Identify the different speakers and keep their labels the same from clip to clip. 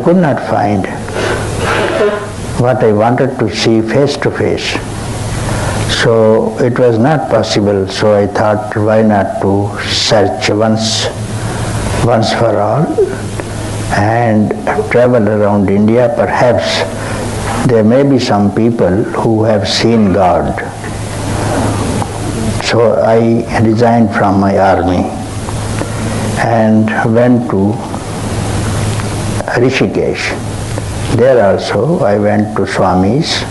Speaker 1: could not find what I wanted to see face to face. So it was not possible, so I thought, why not to search once for all and travel around India. Perhaps there may be some people who have seen God. So I resigned from my army and went to Rishikesh. There also I went to Swamis,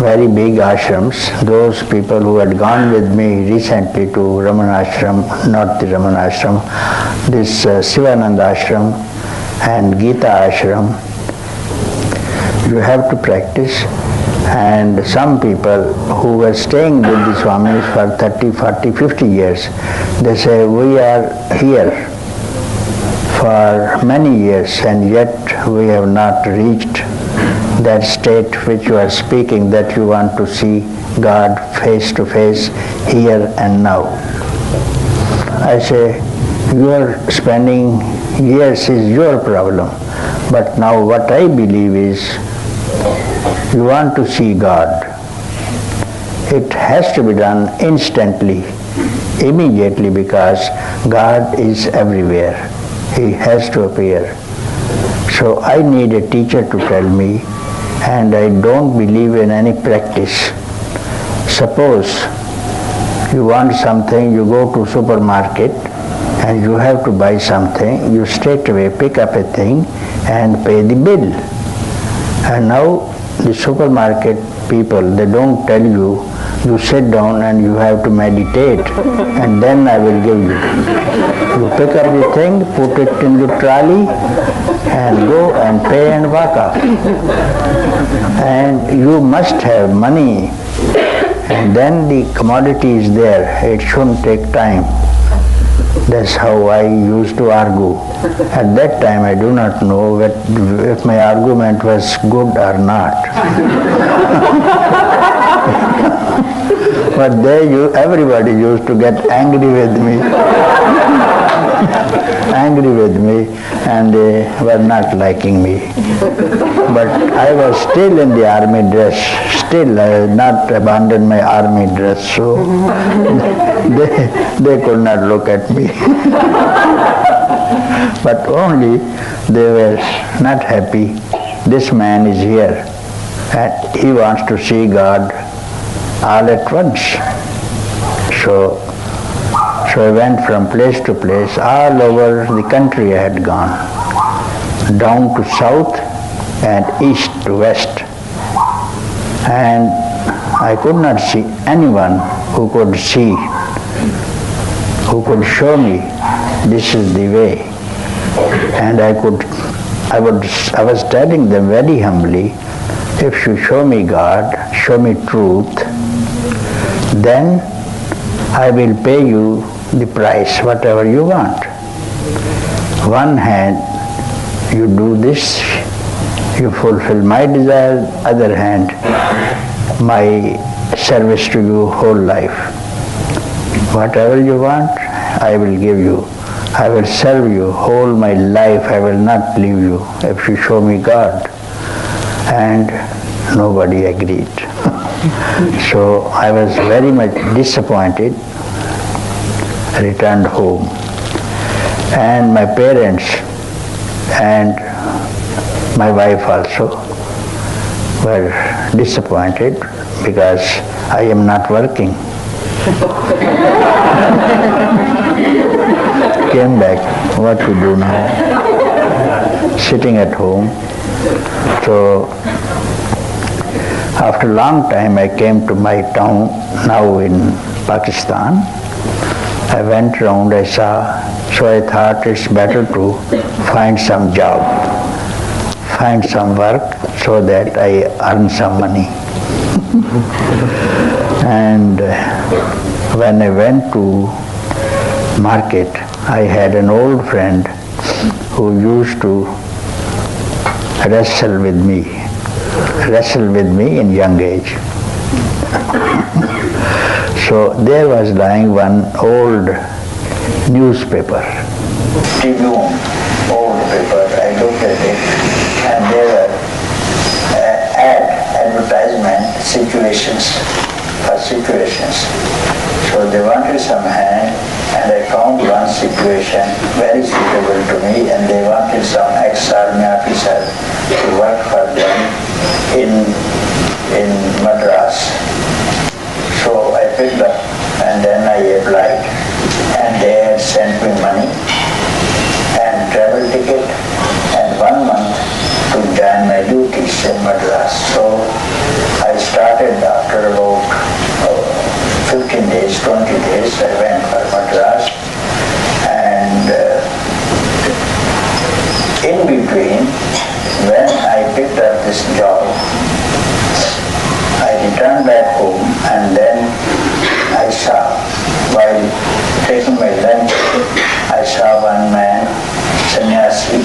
Speaker 1: very big ashrams. Those people who had gone with me recently to Ramana ashram, not the Ramana ashram, this Sivananda ashram and Gita ashram, you have to practice. And some people who were staying with the Swamis for 30, 40, 50 years, they say, we are here for many years and yet we have not reached that state which you are speaking, that you want to see God face to face, here and now. I say, your spending years is your problem, but now what I believe is, you want to see God. It has to be done instantly, immediately, because God is everywhere. He has to appear. So I need a teacher to tell me, and I don't believe in any practice. Suppose you want something, you go to supermarket and you have to buy something, you straight away pick up a thing and pay the bill. And now the supermarket people, they don't tell you, you sit down and you have to meditate and then I will give you. You pick up the thing, put it in the trolley and go and pay and walk off. And you must have money, and then the commodity is there. It shouldn't take time. That's how I used to argue. At that time I do not know if my argument was good or not. But everybody used to get angry with me. And they were not liking me. But I was still in the army dress. Still, I had not abandoned my army dress, so they could not look at me. But only they were not happy. This man is here and he wants to see God all at once. So I went from place to place, all over the country I had gone, down to south and east to west. And I could not see anyone who could see, who could show me this is the way. And I was telling them very humbly, if you show me God, show me truth, then I will pay you the price, whatever you want. One hand, you do this, you fulfill my desire, other hand, my service to you whole life. Whatever you want, I will give you. I will serve you whole my life, I will not leave you if you show me God. And nobody agreed. So I was very much disappointed, returned home. And my parents and my wife also were disappointed because I am not working. Came back, what to do now? Sitting at home. So after a long time I came to my town, now in Pakistan. I went around, I saw, so I thought it's better to find some job, find some work so that I earn some money. And when I went to market, I had an old friend who used to wrestle with me in young age. So there was lying one old newspaper, Tribune, old newspaper, I looked at it, and there were advertisement situations. So they wanted some hand, and I found one situation very suitable to me, and they wanted some ex-army officer to work for them in Madras. So I picked up, and then I applied, and they had sent me money and travel ticket and 1 month to join my duties in Madras. So I started after about 15 days, 20 days, I went for Madras, and in between, when I picked up this job, I returned back home, and then I saw, while taking my lunch, I saw one man, sannyasi,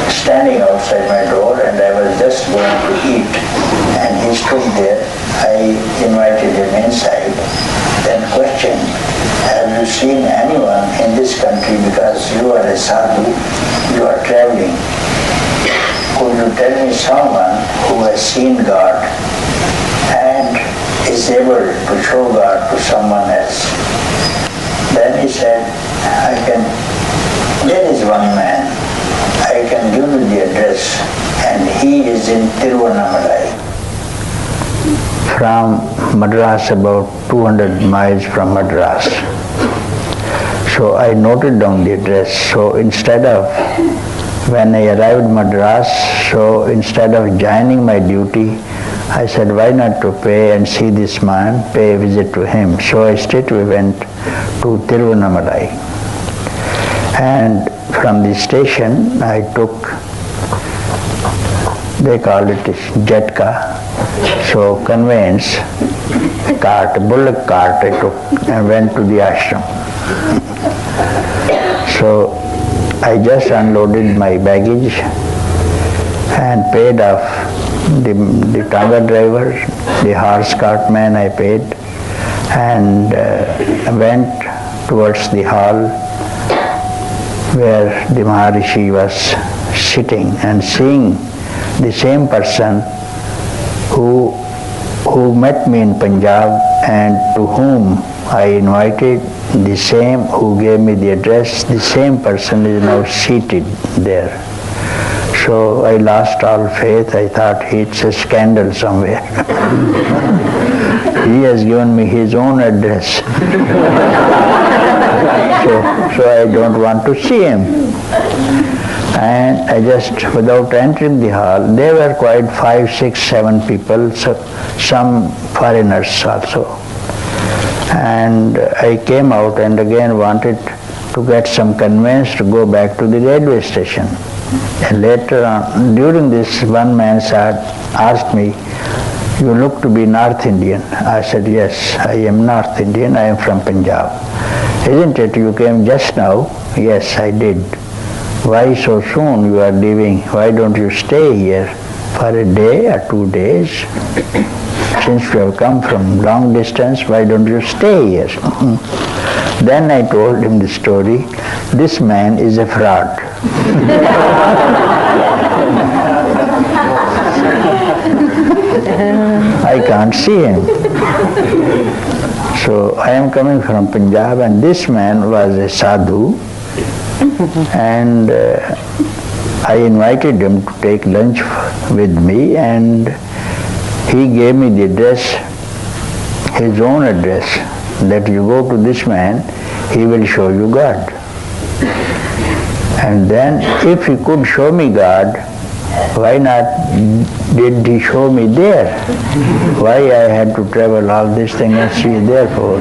Speaker 1: standing outside my door, and I was just going to eat, and he stood there. I invited him inside, then questioned, have you seen anyone in this country, because you are a sadhu, you are traveling, could you tell me someone who has seen God and is able to show God to someone else? Then he said, there is one man, I can give you the address, and he is in Tiruvannamalai. From Madras, about 200 miles from Madras. So I noted down the address. So instead of, when I arrived in Madras, so instead of joining my duty, I said, why not to pay and see this man, pay a visit to him. So I straightway went to Tiruvannamalai. And from the station, I took, they call it jetka, so conveyance cart, bullock cart I took, and went to the ashram. So I just unloaded my baggage and paid off the tanga driver, the horse cart man I paid, and went towards the hall where the Maharshi was sitting, and seeing the same person who met me in Punjab and to whom I invited, the same who gave me the address, the same person is now seated there. So I lost all faith. I thought it's a scandal somewhere. He has given me his own address. So I don't want to see him. And I just, without entering the hall, there were quite 5, 6, 7 people, so some foreigners also. And I came out and again wanted to get some conveyance to go back to the railway station. And later on, during this, one man asked me, you look to be North Indian. I said, yes, I am North Indian, I am from Punjab. Isn't it, you came just now? Yes, I did. Why so soon you are leaving? Why don't you stay here for a day or 2 days? Since you have come from long distance, why don't you stay here? Then I told him the story. This man is a fraud. I can't see him. So I am coming from Punjab, and this man was a sadhu, and I invited him to take lunch with me, and he gave me the address, his own address, that you go to this man, he will show you God. And then if he could show me God, why not did he show me there? Why I had to travel all this thing and see therefore?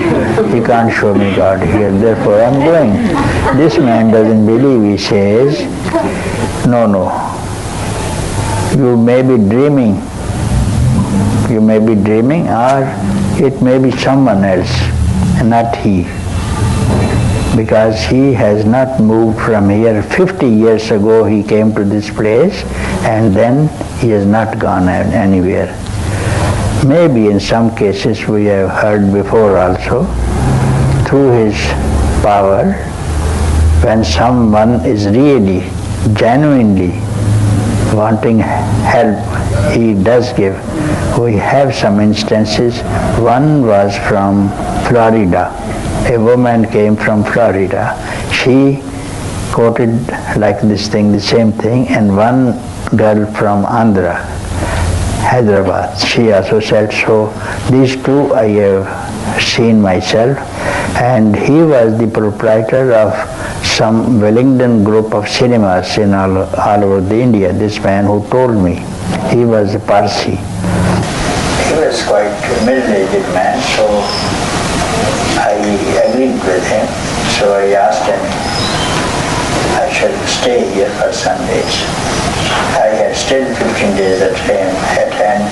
Speaker 1: He can't show me God here, therefore I'm going. This man doesn't believe, he says, no, you may be dreaming. You may be dreaming, or it may be someone else, not he. Because he has not moved from here. 50 years ago he came to this place, and then he has not gone anywhere. Maybe in some cases we have heard before also, through his power, when someone is really, genuinely wanting help, he does give. We have some instances. One was from Florida. A woman came from Florida. She quoted like this thing, the same thing, and one girl from Andhra, Hyderabad, she also said so. These two I have seen myself, and he was the proprietor of some Wellington group of cinemas in all over the India. This man who told me, he was a Parsi. He was quite a middle-aged man, so I agreed with him. So I asked him, I should stay here for some days. I had still 15 days at hand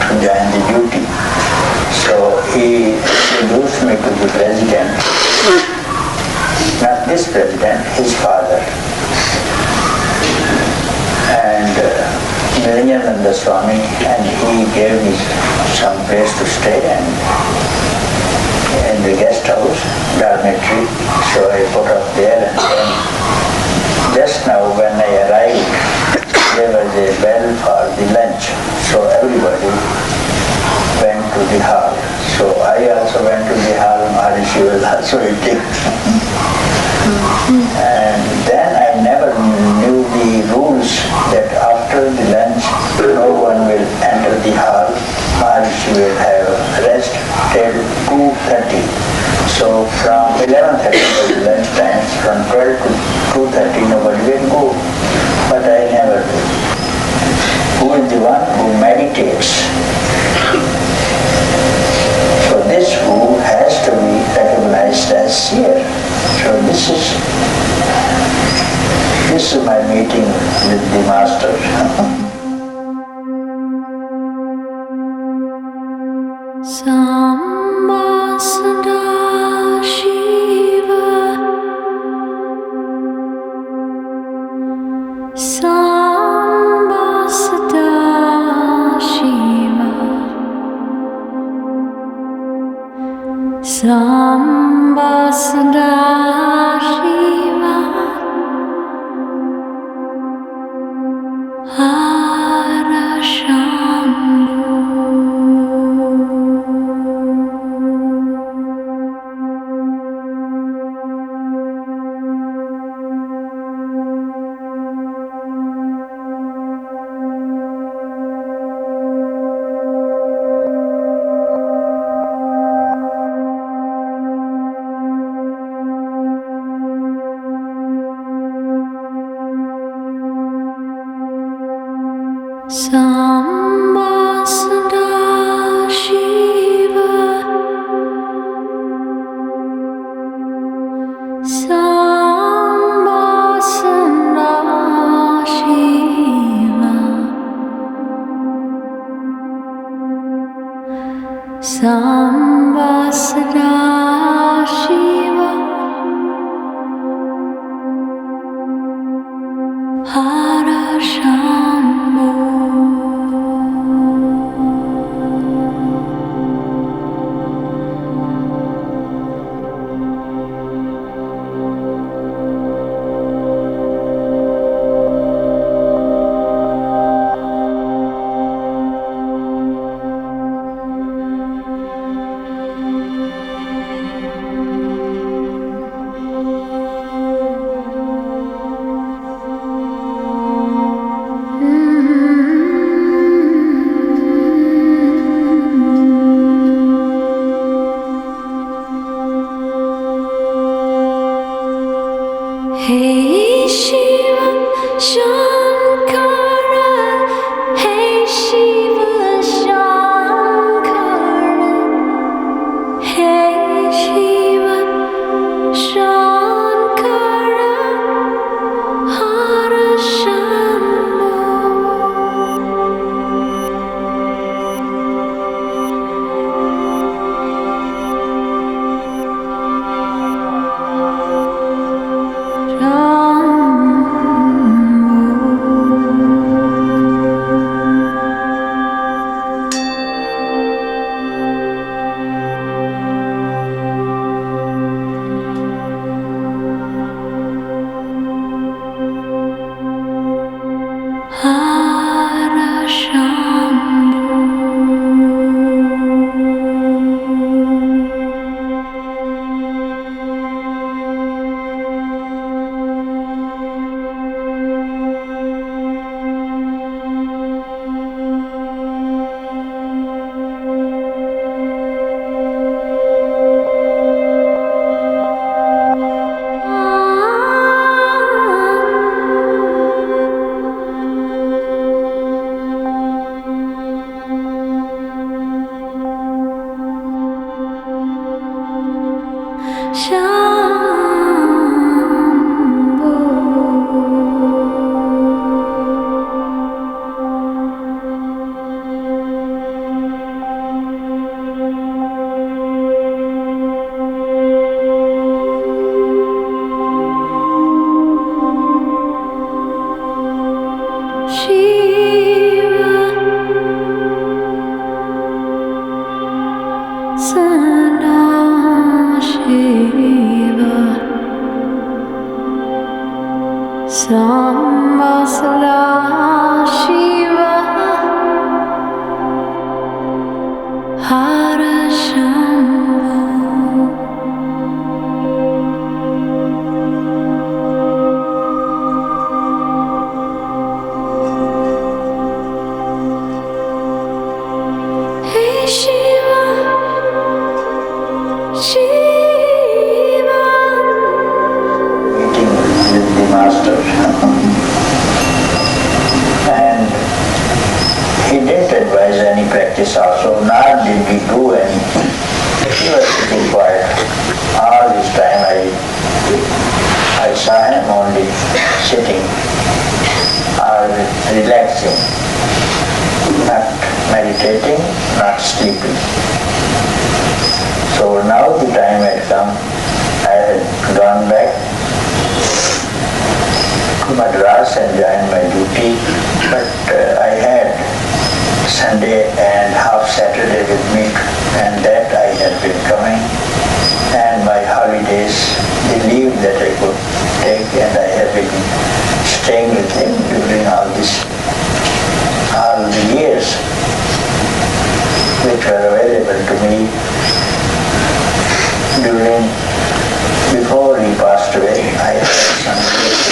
Speaker 1: to join the duty. So he introduced me to the president, not this president, his father. And Niranjananda Swami, and he gave me some place to stay and in the guest house, dormitory. So I put up there, and then just now when I arrived, there was a bell for the lunch. So everybody went to the hall. So I also went to the hall. Maharshi was also eating. And then I never knew the rules that after the lunch, no one will enter the hall. Maharshi will have rest till 2:30. So from 11:30 was the lunch time, from 12 to 2:30 nobody will go. But I never do. Who is the one who meditates? So this who has to be recognized as seer. So this is my meeting with the Master. He didn't advise any practice also, nor did he do any. He was sitting quiet. All this time I saw him only sitting or relaxing, not meditating, not sleeping. So now the time had come. I had gone back to Madras and joined my duty, but I had Sunday and half Saturday with me, and that I had been coming, and my holidays, the leave that I could take, and I have been staying with him during all the years which were available to me before he passed away. I had some years,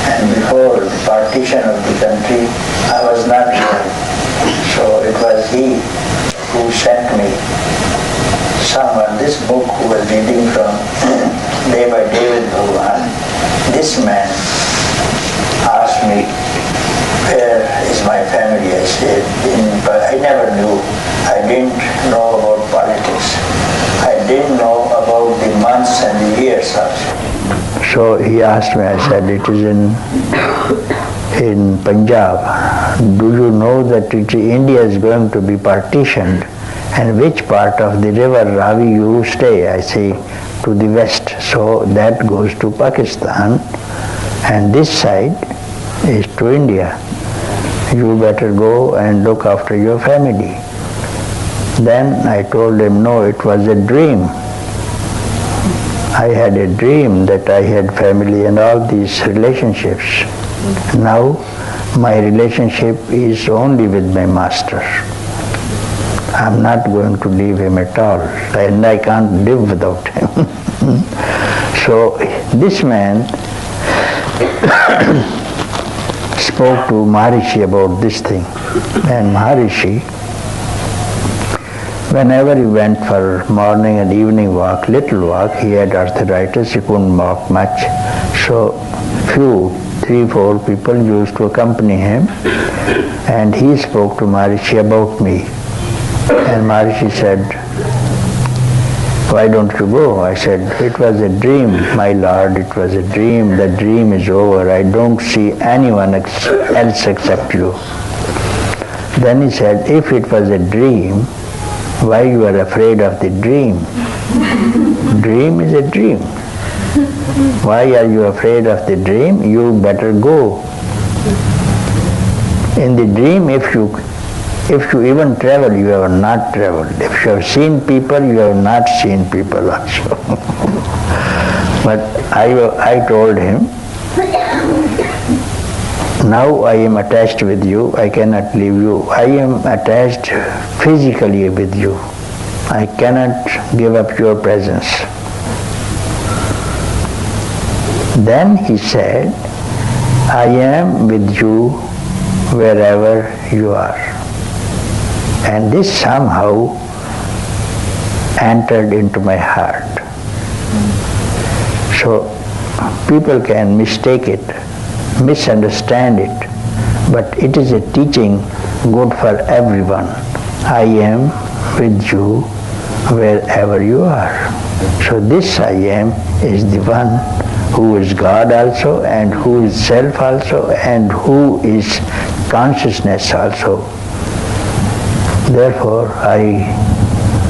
Speaker 1: and before the partition of the country, I was not here. So it was he who sent me someone, this book who was reading from Day by Day with Bhagavan. This man asked me, where is my family? I said, I never knew. I didn't know about politics. I didn't know about the months and the years also. So he asked me, I said, it is in Punjab. Do you know that India is going to be partitioned? And which part of the river Ravi you stay? I say, to the west. So that goes to Pakistan, and this side is to India. You better go and look after your family. Then I told him, no, it was a dream. I had a dream that I had family and all these relationships. Now my relationship is only with my master. I'm not going to leave him at all, and I can't live without him. So this man spoke to Maharshi about this thing, and Maharshi, whenever he went for morning and evening walk, little walk, he had arthritis, he couldn't walk much. So 3-4 people used to accompany him, and he spoke to Maharshi about me. And Maharshi said, why don't you go? I said, it was a dream, my lord, it was a dream. The dream is over. I don't see anyone else except you. Then he said, if it was a dream, why you are afraid of the dream? Dream is a dream. Why are you afraid of the dream? You better go. In the dream, if you even travel, you have not traveled. If you have seen people, you have not seen people also. But I told him, now I am attached with you, I cannot leave you. I am attached physically with you. I cannot give up your presence. Then he said, I am with you wherever you are. And this somehow entered into my heart. So people can mistake it, misunderstand it, but it is a teaching good for everyone. I am with you wherever you are. So this I am is the one who is God also, and who is self also, and who is consciousness also. Therefore, I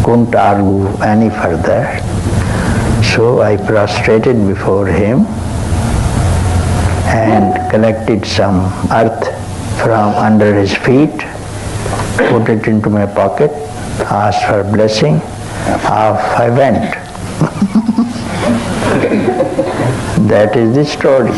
Speaker 1: couldn't argue any further. So I prostrated before him and collected some earth from under his feet, put it into my pocket, asked for blessing. Off I went. That is the story.